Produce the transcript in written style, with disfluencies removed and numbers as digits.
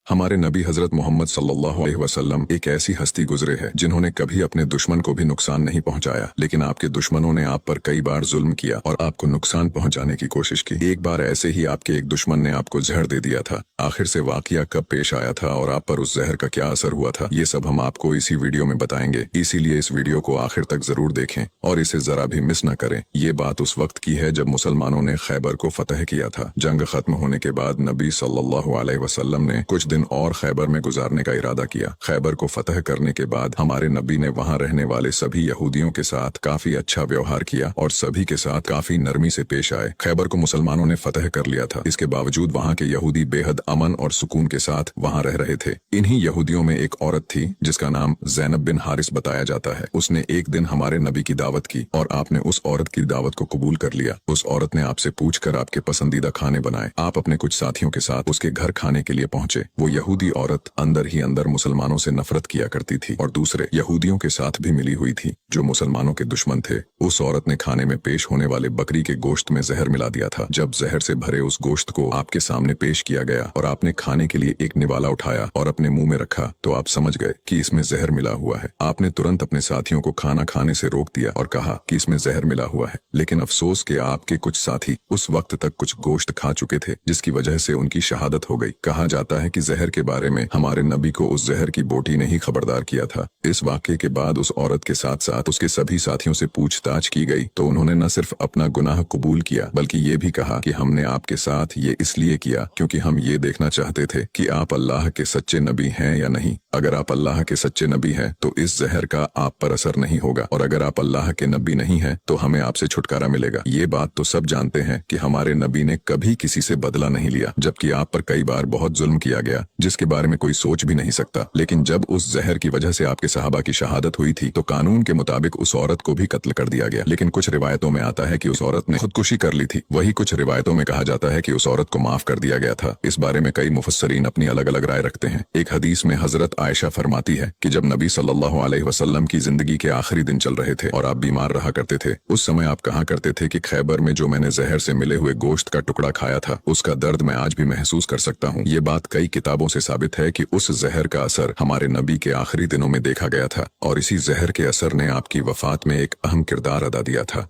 हमारे नबी हजरत मोहम्मद सल्लल्लाहु अलैहि वसल्लम एक ऐसी हस्ती गुजरे है जिन्होंने कभी अपने दुश्मन को भी नुकसान नहीं पहुंचाया, लेकिन आपके दुश्मनों ने आप पर कई बार जुल्म किया और आपको नुकसान पहुंचाने की कोशिश की। एक बार ऐसे ही आपके एक दुश्मन ने आपको जहर दे दिया था। आखिर से वाकया कब पेश आया था और आप पर उस जहर का क्या असर हुआ था, ये सब हम आपको इसी वीडियो में बताएंगे। इसीलिए इस वीडियो को आखिर तक जरूर देखें और इसे जरा भी मिस न करें। ये बात उस वक्त की है जब मुसलमानों ने खैबर को फतह किया था। जंग खत्म होने के बाद नबी सल्लल्लाहु अलैहि वसल्लम ने कुछ दिन और खैबर में गुजारने का इरादा किया। खैबर को फतह करने के बाद हमारे नबी ने वहां रहने वाले सभी यहूदियों के साथ काफी अच्छा व्यवहार किया और सभी के साथ काफी नरमी से पेश आए। खैबर को मुसलमानों ने फतह कर लिया था। इसके बावजूद वहां के यहूदी बेहद अमन और सुकून के साथ वहां रह रहे थे। इन्हीं यहूदियों में एक औरत थी जिसका नाम ज़ैनब बिन हारिस बताया जाता है। उसने एक दिन हमारे नबी की दावत की और आपने उस औरत की दावत को कबूल कर लिया। उस औरत ने आपसे पूछकर आपके पसंदीदा खाने बनाए। आप अपने कुछ साथियों के साथ उसके घर खाने के लिए पहुंचे। वो यहूदी औरत अंदर ही अंदर मुसलमानों से नफरत किया करती थी और दूसरे यहूदियों के साथ भी मिली हुई थी जो मुसलमानों के दुश्मन थे। उस औरत ने खाने में पेश होने वाले बकरी के गोश्त में जहर मिला दिया था। जब जहर से भरे उस गोश्त को आपके सामने पेश किया गया और आपने खाने के लिए एक निवाला उठाया और अपने मुंह में रखा तो आप समझ गए कि इसमें जहर मिला हुआ है। आपने तुरंत अपने साथियों को खाना खाने से रोक दिया और कहा कि इसमें जहर मिला हुआ है, लेकिन अफसोस के आपके कुछ साथी उस वक्त तक कुछ गोश्त खा चुके थे जिसकी वजह से उनकी शहादत हो गई। कहा जाता है कि जहर के बारे में हमारे नबी को उस जहर की बोटी ने ही खबरदार किया था। इस वाक़े के बाद उस औरत के साथ साथ उसके सभी साथियों से पूछताछ की गई तो उन्होंने न सिर्फ अपना गुनाह कबूल किया बल्कि ये भी कहा कि हमने आपके साथ ये इसलिए किया क्योंकि हम ये देखना चाहते थे कि आप अल्लाह के सच्चे नबी हैं या नहीं। अगर आप अल्लाह के सच्चे नबी हैं तो इस जहर का आप पर असर नहीं होगा, और अगर आप अल्लाह के नबी नहीं हैं तो हमें आपसे छुटकारा मिलेगा। ये बात तो सब जानते हैं कि हमारे नबी ने कभी किसी से बदला नहीं लिया, जबकि आप पर कई बार बहुत जुल्म किया गया जिसके बारे में कोई सोच भी नहीं सकता। लेकिन जब उस जहर की वजह से आपके सहाबा की शहादत हुई थी तो कानून के मुताबिक उस औरत को भी कत्ल कर दिया गया। लेकिन कुछ रिवायतों में आता है कि उस औरत ने खुदकुशी कर ली थी। वही कुछ रिवायतों में कहा जाता है कि उस औरत को माफ कर दिया गया था। इस बारे में कई मुफस्सरीन अपनी अलग अलग राय रखते हैं। एक हदीस में हजरत आयशा फरमाती है कि जब नबी सल्लल्लाहु अलैहि वसल्लम की जिंदगी के आखिरी दिन चल रहे थे और आप बीमार रहा करते थे, उस समय आप कहा करते थे कि खैबर में जो मैंने जहर से मिले हुए गोश्त का टुकड़ा खाया था उसका दर्द मैं आज भी महसूस कर सकता हूँ। ये बात कई किताबों से साबित है कि उस जहर का असर हमारे नबी के आखिरी दिनों में देखा गया था और इसी जहर के असर ने आपकी वफात में एक अहम किरदार अदा दिया था।